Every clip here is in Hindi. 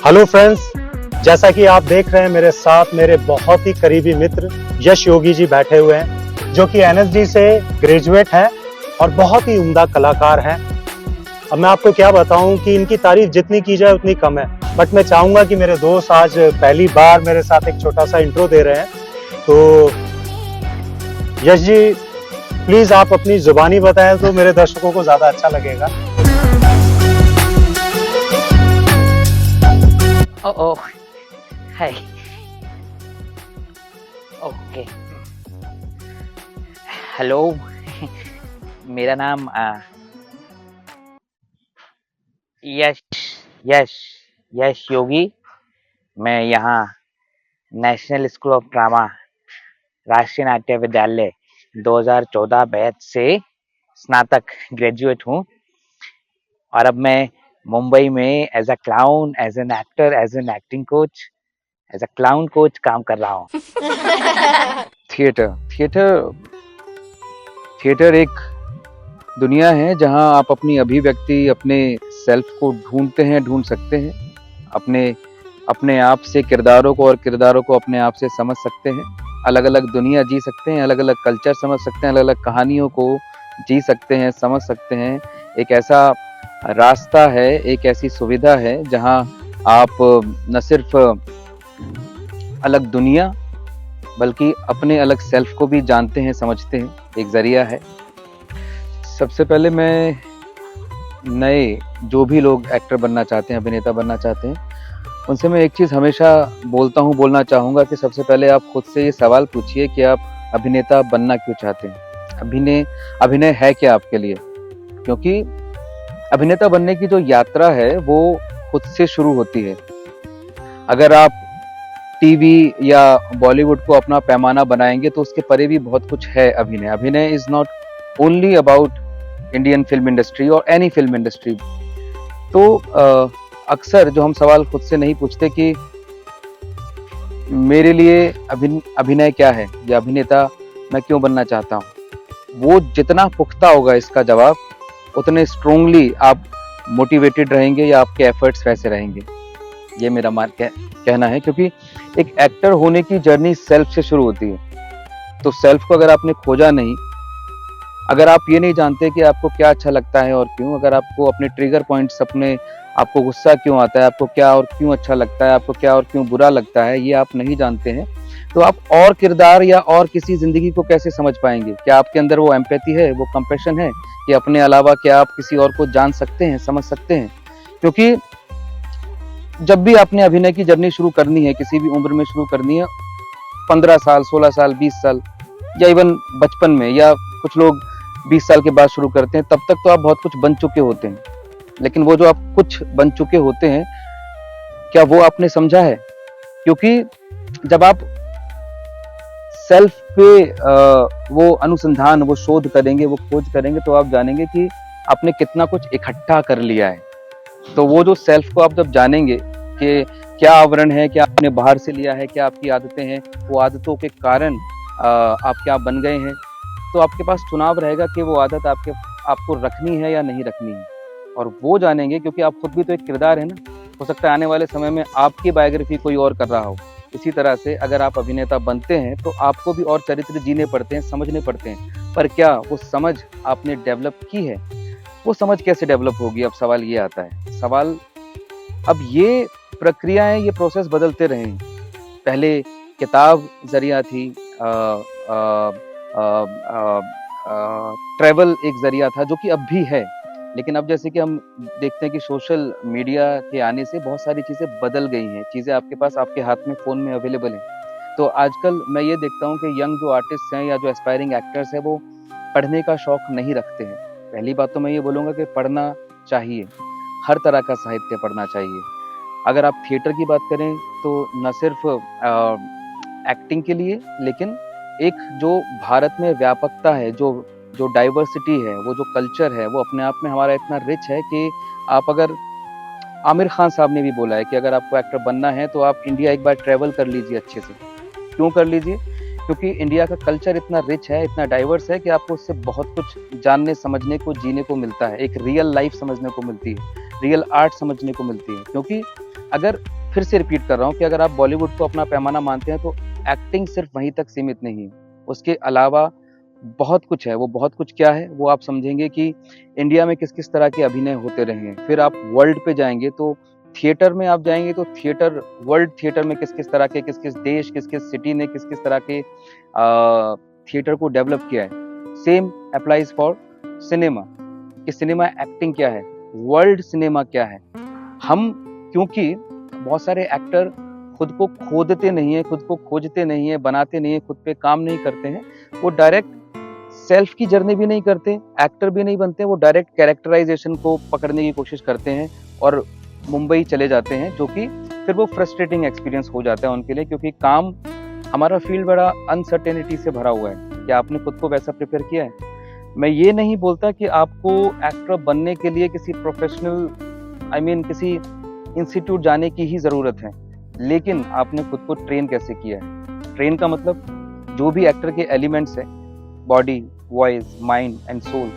हेलो फ्रेंड्स, जैसा कि आप देख रहे हैं मेरे साथ मेरे बहुत ही करीबी मित्र यश योगी जी बैठे हुए हैं, जो कि एनएसडी से ग्रेजुएट हैं और बहुत ही उम्दा कलाकार हैं। अब मैं आपको क्या बताऊं कि इनकी तारीफ जितनी की जाए उतनी कम है, बट मैं चाहूंगा कि मेरे दोस्त आज पहली बार मेरे साथ एक छोटा सा इंट्रो दे रहे हैं। तो यश जी, प्लीज आप अपनी जुबानी बताएं तो मेरे दर्शकों को ज्यादा अच्छा लगेगा। Oh, hi. Okay, hello. मेरा नाम यश यश यश योगी। मैं यहाँ नेशनल स्कूल ऑफ ड्रामा राष्ट्रीय नाट्य विद्यालय 2014 बैच से स्नातक ग्रेजुएट हूँ और अब मैं मुंबई में as a clown, as an actor, as an acting coach, as a clown coach काम कर रहा हूँ। थिएटर थिएटर थिएटर एक दुनिया है जहां आप अपनी अभिव्यक्ति, अपने सेल्फ को ढूंढ सकते हैं, अपने आप से किरदारों को और किरदारों को अपने आप से समझ सकते हैं, अलग अलग दुनिया जी सकते हैं, अलग अलग कल्चर समझ सकते हैं, अलग अलग कहानियों को जी सकते हैं, समझ सकते हैं। एक ऐसा रास्ता है, एक ऐसी सुविधा है जहां आप न सिर्फ अलग दुनिया बल्कि अपने अलग सेल्फ को भी जानते हैं, समझते हैं। एक जरिया है। सबसे पहले मैं नए जो भी लोग एक्टर बनना चाहते हैं, अभिनेता बनना चाहते हैं, उनसे मैं एक चीज़ हमेशा बोलना चाहूँगा कि सबसे पहले आप खुद से ये सवाल पूछिए कि आप अभिनेता बनना क्यों चाहते हैं। अभिनय है क्या आपके लिए? क्योंकि अभिनेता बनने की जो यात्रा है वो खुद से शुरू होती है। अगर आप टीवी या बॉलीवुड को अपना पैमाना बनाएंगे तो उसके परे भी बहुत कुछ है। अभिनय is not only about Indian film industry और एनी फिल्म इंडस्ट्री। तो अक्सर जो हम सवाल खुद से नहीं पूछते कि मेरे लिए अभिनय क्या है या अभिनेता मैं क्यों बनना चाहता हूँ, वो जितना पुख्ता होगा इसका जवाब, उतने स्ट्रोंगली आप मोटिवेटेड रहेंगे या आपके एफर्ट्स वैसे रहेंगे। ये मेरा कहना है। क्योंकि एक एक्टर होने की जर्नी सेल्फ से शुरू होती है। तो सेल्फ को अगर आपने खोजा नहीं, अगर आप ये नहीं जानते कि आपको क्या अच्छा लगता है और क्यों, अगर आपको अपने ट्रिगर पॉइंट्स, आपको गुस्सा क्यों आता है, आपको क्या और क्यों अच्छा लगता है, आपको क्या और क्यों बुरा लगता है, ये आप नहीं जानते हैं, तो आप और किरदार या और किसी जिंदगी को कैसे समझ पाएंगे? क्या आपके अंदर वो एम्पैथी है, वो कंपैशन है कि अपने अलावा क्या आप किसी और को जान सकते हैं, समझ सकते हैं? क्योंकि जब भी आपने अभिनय की जर्नी शुरू करनी है, किसी भी उम्र में शुरू करनी है, 15 साल, 16 साल, 20 साल या इवन बचपन में, या कुछ लोग 20 साल के बाद शुरू करते हैं, तब तक तो आप बहुत कुछ बन चुके होते हैं। लेकिन वो जो आप कुछ बन चुके होते हैं, क्या वो आपने समझा है? क्योंकि जब आप सेल्फ पे वो अनुसंधान, वो शोध करेंगे, वो खोज करेंगे, तो आप जानेंगे कि आपने कितना कुछ इकट्ठा कर लिया है। तो वो जो सेल्फ को आप जब जानेंगे कि क्या आवरण है, क्या आपने बाहर से लिया है, क्या आपकी आदतें हैं, वो आदतों के कारण आप क्या बन गए हैं, तो आपके पास चुनाव रहेगा कि वो आदत आपको रखनी है या नहीं रखनी है। और वो जानेंगे क्योंकि आप खुद भी तो एक किरदार है ना। हो सकता है आने वाले समय में आपकी बायोग्राफी कोई और कर रहा हो। इसी तरह से अगर आप अभिनेता बनते हैं तो आपको भी और चरित्र जीने पड़ते हैं, समझने पड़ते हैं। पर क्या वो समझ आपने डेवलप की है? वो समझ कैसे डेवलप होगी? अब सवाल ये आता है। अब ये प्रक्रियाएं, ये प्रोसेस बदलते रहे। पहले किताब जरिया थी, ट्रैवल एक जरिया था, जो कि अब भी है। लेकिन अब जैसे कि हम देखते हैं कि सोशल मीडिया के आने से बहुत सारी चीज़ें बदल गई हैं। चीज़ें आपके पास, आपके हाथ में, फ़ोन में अवेलेबल हैं। तो आजकल मैं ये देखता हूँ कि यंग जो आर्टिस्ट हैं या जो एस्पायरिंग एक्टर्स हैं, वो पढ़ने का शौक नहीं रखते हैं। पहली बात तो मैं ये बोलूँगा कि पढ़ना चाहिए, हर तरह का साहित्य पढ़ना चाहिए। अगर आप थिएटर की बात करें तो न सिर्फ एक्टिंग के लिए, लेकिन एक जो भारत में व्यापकता है, जो डाइवर्सिटी है, वो जो कल्चर है, वो अपने आप में हमारा इतना रिच है कि आप अगर, आमिर खान साहब ने भी बोला है कि अगर आपको एक्टर बनना है तो आप इंडिया एक बार ट्रैवल कर लीजिए अच्छे से। क्यों कर लीजिए? क्योंकि इंडिया का कल्चर इतना रिच है, इतना डाइवर्स है कि आपको उससे बहुत कुछ जानने, समझने को, जीने को मिलता है। एक रियल लाइफ समझने को मिलती है। रियल आर्ट समझने को मिलती है। क्योंकि अगर, फिर से रिपीट कर रहा हूँ कि अगर आप बॉलीवुड को अपना पैमाना मानते हैं तो एक्टिंग सिर्फ वहीं तक सीमित नहीं है, उसके अलावा बहुत कुछ है। वो बहुत कुछ क्या है वो आप समझेंगे कि इंडिया में किस किस तरह के अभिनय होते रहे हैं। फिर आप वर्ल्ड पे जाएंगे तो थिएटर में आप जाएंगे तो थिएटर, वर्ल्ड थिएटर में किस किस तरह के, किस किस देश, किस किस सिटी ने किस किस तरह के थिएटर को डेवलप किया है। सेम अप्लाइज फॉर सिनेमा कि सिनेमा एक्टिंग क्या है, वर्ल्ड सिनेमा क्या है। हम, क्योंकि बहुत सारे एक्टर खुद को खोदते नहीं है, खुद को खोजते नहीं है, बनाते नहीं है, खुद पे काम नहीं करते हैं, वो डायरेक्ट सेल्फ की जर्नी भी नहीं करते, एक्टर भी नहीं बनते, वो डायरेक्ट कैरेक्टराइजेशन को पकड़ने की कोशिश करते हैं और मुंबई चले जाते हैं, जो कि फिर वो फ्रस्ट्रेटिंग एक्सपीरियंस हो जाता है उनके लिए। क्योंकि काम, हमारा फील्ड बड़ा अनसर्टेनिटी से भरा हुआ है। क्या आपने खुद को वैसा प्रिपेयर किया है? मैं ये नहीं बोलता कि आपको एक्टर बनने के लिए किसी प्रोफेशनल, किसी इंस्टीट्यूट जाने की ही ज़रूरत है, लेकिन आपने खुद को ट्रेन कैसे किया है। ट्रेन का मतलब जो भी एक्टर के एलिमेंट्स हैं, body, voice, mind and soul,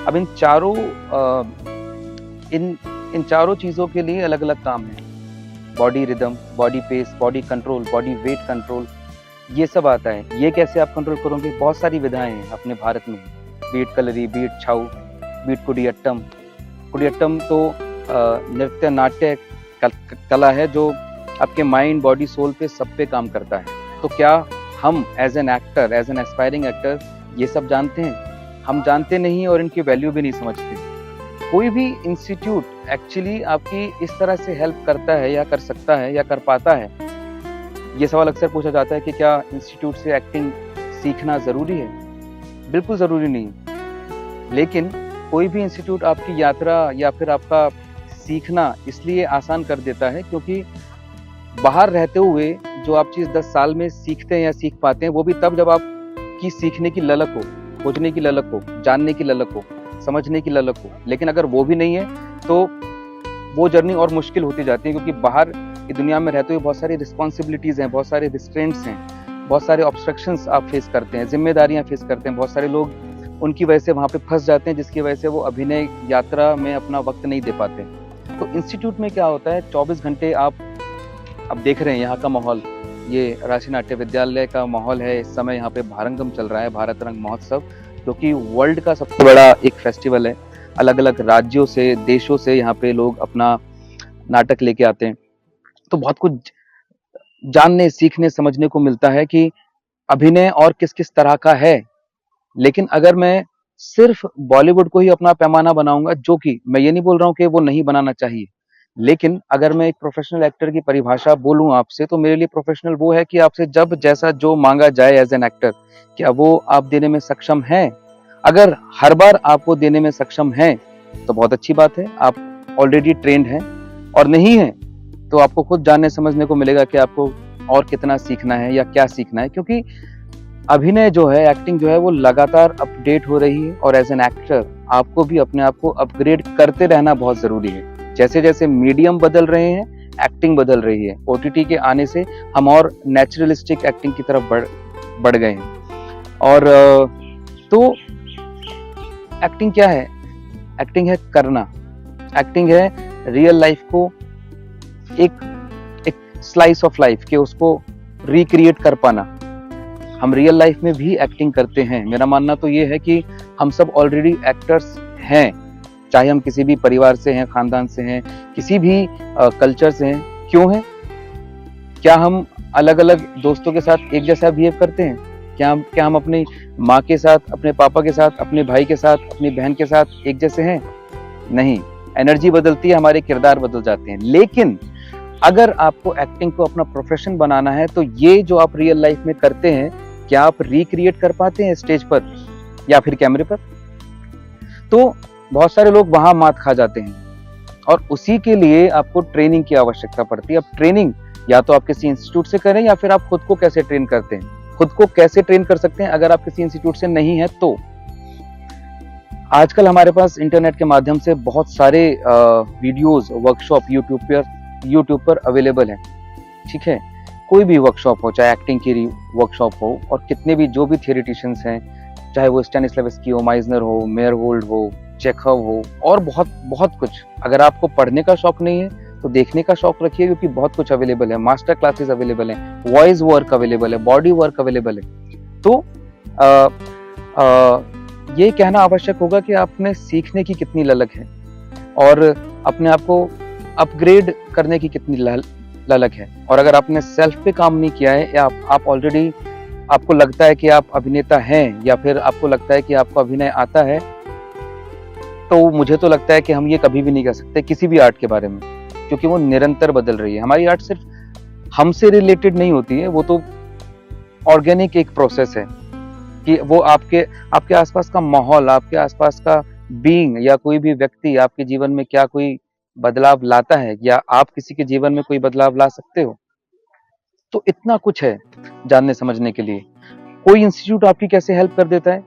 अब इन चारों चीज़ों के लिए अलग अलग काम है। Body rhythm, body pace, body control, body weight control, ये सब आता है। ये कैसे आप कंट्रोल करोगे? बहुत सारी विधाएं हैं अपने भारत में, बीट कलरी, बीट छाऊ, बीट कुडियट्टम। कुडियट्टम तो नृत्य नाट्य कला है जो आपके माइंड, बॉडी, सोल पे सब पे काम करता है। तो क्या हम as an actor, as an aspiring actor ये सब जानते हैं? हम जानते नहीं और इनकी वैल्यू भी नहीं समझते। कोई भी इंस्टीट्यूट एक्चुअली आपकी इस तरह से हेल्प करता है या कर सकता है या कर पाता है? ये सवाल अक्सर पूछा जाता है कि क्या इंस्टीट्यूट से एक्टिंग सीखना ज़रूरी है? बिल्कुल ज़रूरी नहीं। लेकिन कोई भी इंस्टीट्यूट आपकी यात्रा या फिर आपका सीखना इसलिए आसान कर देता है क्योंकि बाहर रहते हुए जो आप चीज़ 10 साल में सीखते हैं या सीख पाते हैं, वो भी तब जब आपकी सीखने की ललक हो, खोजने की ललक हो, जानने की ललक हो, समझने की ललक हो। लेकिन अगर वो भी नहीं है तो वो जर्नी और मुश्किल होती जाती है, क्योंकि बाहर की दुनिया में रहते हुए बहुत सारी रिस्पॉन्सिबिलिटीज़ हैं, बहुत सारे रिस्ट्रेंट्स हैं, बहुत सारे ऑब्स्ट्रक्शंस आप फेस करते हैं, जिम्मेदारियां फेस करते हैं। बहुत सारे लोग उनकी वजह से वहाँ पे फंस जाते हैं, जिसकी वजह से वो अभिनय यात्रा में अपना वक्त नहीं दे पाते। तो इंस्टीट्यूट में क्या होता है, 24 घंटे आप अब देख रहे हैं यहाँ का माहौल, ये राष्ट्रीय नाट्य विद्यालय का माहौल है। इस समय यहाँ पे भारंगम चल रहा है, भारत रंग महोत्सव, जो कि वर्ल्ड का सबसे बड़ा एक फेस्टिवल है। अलग अलग राज्यों से, देशों से यहाँ पे लोग अपना नाटक लेके आते हैं। तो बहुत कुछ जानने, सीखने, समझने को मिलता है कि अभिनय और किस किस तरह का है। लेकिन अगर मैं सिर्फ बॉलीवुड को ही अपना पैमाना बनाऊंगा, जो कि मैं ये नहीं बोल रहा हूँ कि वो नहीं बनाना चाहिए, लेकिन अगर मैं एक प्रोफेशनल एक्टर की परिभाषा बोलूं आपसे, तो मेरे लिए प्रोफेशनल वो है कि आपसे जब जैसा जो मांगा जाए एज एन एक्टर, क्या वो आप देने में सक्षम हैं? अगर हर बार आप वो देने में सक्षम हैं तो बहुत अच्छी बात है, आप ऑलरेडी ट्रेंड हैं। और नहीं है तो आपको खुद जानने समझने को मिलेगा कि आपको और कितना सीखना है या क्या सीखना है। क्योंकि अभिनय जो है, एक्टिंग जो है, वो लगातार अपडेट हो रही है और एज एन एक्टर आपको भी अपने आप को अपग्रेड करते रहना बहुत जरूरी है। जैसे जैसे मीडियम बदल रहे हैं, एक्टिंग बदल रही है। OTT के आने से हम और नेचुरलिस्टिक एक्टिंग की तरफ बढ़ गए हैं। और तो एक्टिंग क्या है? एक्टिंग है करना। एक्टिंग है रियल लाइफ को एक स्लाइस ऑफ लाइफ के उसको रिक्रिएट कर पाना। हम रियल लाइफ में भी एक्टिंग करते हैं। मेरा मानना तो ये है कि हम सब ऑलरेडी एक्टर्स हैं, चाहे हम किसी भी परिवार से हैं, खानदान से हैं, किसी भी कल्चर से हैं। क्यों हैं? क्या हम अलग अलग दोस्तों के साथ एक जैसा बिहेव करते हैं? क्या हम अपनी माँ के साथ, अपने पापा के साथ, अपने भाई के साथ, अपनी बहन के साथ एक जैसे हैं? नहीं। एनर्जी बदलती है, हमारे किरदार बदल जाते हैं। लेकिन अगर आपको एक्टिंग को अपना प्रोफेशन बनाना है तो ये जो आप रियल लाइफ में करते हैं, क्या आप रिक्रिएट कर पाते हैं स्टेज पर या फिर कैमरे पर? तो बहुत सारे लोग वहां मात खा जाते हैं और उसी के लिए आपको ट्रेनिंग की आवश्यकता पड़ती है। अब ट्रेनिंग या तो आप किसी इंस्टीट्यूट से करें या फिर आप खुद को कैसे ट्रेन करते हैं। खुद को कैसे ट्रेन कर सकते हैं अगर आप किसी इंस्टीट्यूट से नहीं है तो? आजकल हमारे पास इंटरनेट के माध्यम से बहुत सारे वीडियोस, वर्कशॉप यूट्यूब पर अवेलेबल है। ठीक है, कोई भी वर्कशॉप हो, चाहे एक्टिंग की वर्कशॉप हो, और कितने भी जो भी थियोरिटिशियंस हैं, चाहे वो स्टैनिस्लावस्की हो, माइजनर हो, मेयरहोल्ड हो, चेखव हो, और बहुत बहुत कुछ। अगर आपको पढ़ने का शौक नहीं है तो देखने का शौक रखिए, क्योंकि बहुत कुछ अवेलेबल है। मास्टर क्लासेस अवेलेबल है, वॉइस वर्क अवेलेबल है, बॉडी वर्क अवेलेबल है। तो ये कहना आवश्यक होगा कि आपने सीखने की कितनी ललक है और अपने आप को अपग्रेड करने की कितनी ललक है। और अगर आपने सेल्फ पे काम नहीं किया है, या आप ऑलरेडी, आपको लगता है कि आप अभिनेता हैं, या फिर आपको लगता है कि आपको अभिनय आता है, तो मुझे तो लगता है कि हम ये कभी भी नहीं कह सकते किसी भी आर्ट के बारे में, क्योंकि वो निरंतर बदल रही है। हमारी आर्ट सिर्फ हमसे रिलेटेड नहीं होती है, वो तो ऑर्गेनिक एक प्रोसेस है कि वो आपके आसपास का माहौल, आपके आसपास का बीइंग या कोई भी व्यक्ति आपके जीवन में क्या कोई बदलाव लाता है, या आप किसी के जीवन में कोई बदलाव ला सकते हो। तो इतना कुछ है जानने समझने के लिए। कोई इंस्टीट्यूट आपकी कैसे हेल्प कर देता है,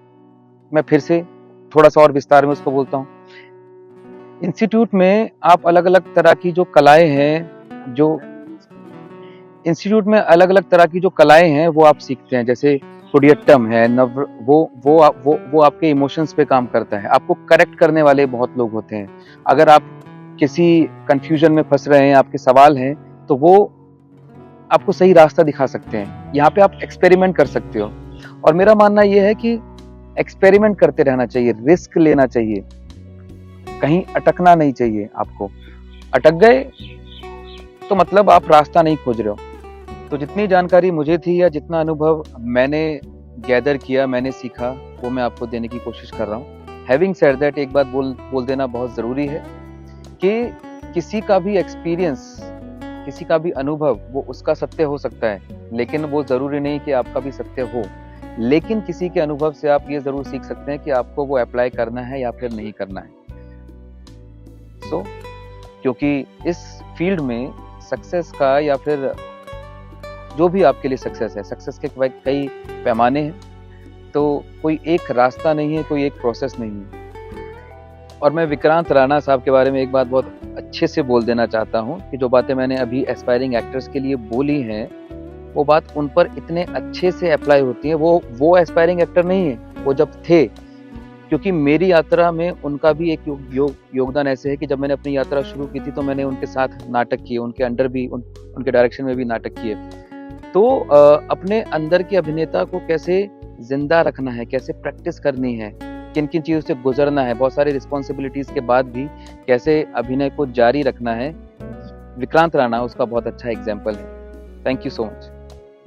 मैं फिर से थोड़ा सा और विस्तार में उसको बोलता हूँ। इंस्टीट्यूट में आप अलग अलग तरह की जो कलाएं हैं, इंस्टीट्यूट में अलग अलग तरह की जो कलाएं हैं वो आप सीखते हैं। जैसे कुडियट्टम है, वो आपके इमोशंस पे काम करता है। आपको करेक्ट करने वाले बहुत लोग होते हैं। अगर आप किसी कंफ्यूजन में फंस रहे हैं, आपके सवाल हैं, तो वो आपको सही रास्ता दिखा सकते हैं। यहाँ पे आप एक्सपेरिमेंट कर सकते हो। और मेरा मानना यह है कि एक्सपेरिमेंट करते रहना चाहिए, रिस्क लेना चाहिए, कहीं अटकना नहीं चाहिए। आपको अटक गए तो मतलब आप रास्ता नहीं खोज रहे हो। तो जितनी जानकारी मुझे थी या जितना अनुभव मैंने गैदर किया, मैंने सीखा, वो मैं आपको देने की कोशिश कर रहा हूँ। हैविंग सेड दैट, एक बात बोल देना बहुत ज़रूरी है कि किसी का भी एक्सपीरियंस, किसी का भी अनुभव वो उसका सत्य हो सकता है, लेकिन वो ज़रूरी नहीं कि आपका भी सत्य हो। लेकिन किसी के अनुभव से आप ये ज़रूर सीख सकते हैं कि आपको वो अप्लाई करना है या फिर नहीं करना है। क्योंकि इस फील्ड में सक्सेस का, या फिर जो भी आपके लिए सक्सेस है, सक्सेस के कई पैमाने हैं। तो कोई एक रास्ता नहीं है, कोई एक प्रोसेस नहीं है। और मैं विक्रांत राणा साहब के बारे में एक बात बहुत अच्छे से बोल देना चाहता हूँ कि जो बातें मैंने अभी एस्पायरिंग एक्टर्स के लिए बोली हैं, वो बात उन पर इतने अच्छे से अप्लाई होती है। वो एस्पायरिंग एक्टर नहीं है, वो जब थे, क्योंकि मेरी यात्रा में उनका भी एक योगदान ऐसे है कि जब मैंने अपनी यात्रा शुरू की थी तो मैंने उनके साथ नाटक किए, उनके अंडर भी, उनके डायरेक्शन में भी नाटक किए। तो अपने अंदर के अभिनेता को कैसे जिंदा रखना है, कैसे प्रैक्टिस करनी है, किन किन चीज़ों से गुजरना है, बहुत सारी रिस्पॉन्सिबिलिटीज़ के बाद भी कैसे अभिनय को जारी रखना है, विक्रांत राणा उसका बहुत अच्छा एग्जाम्पल है। Thank you so much.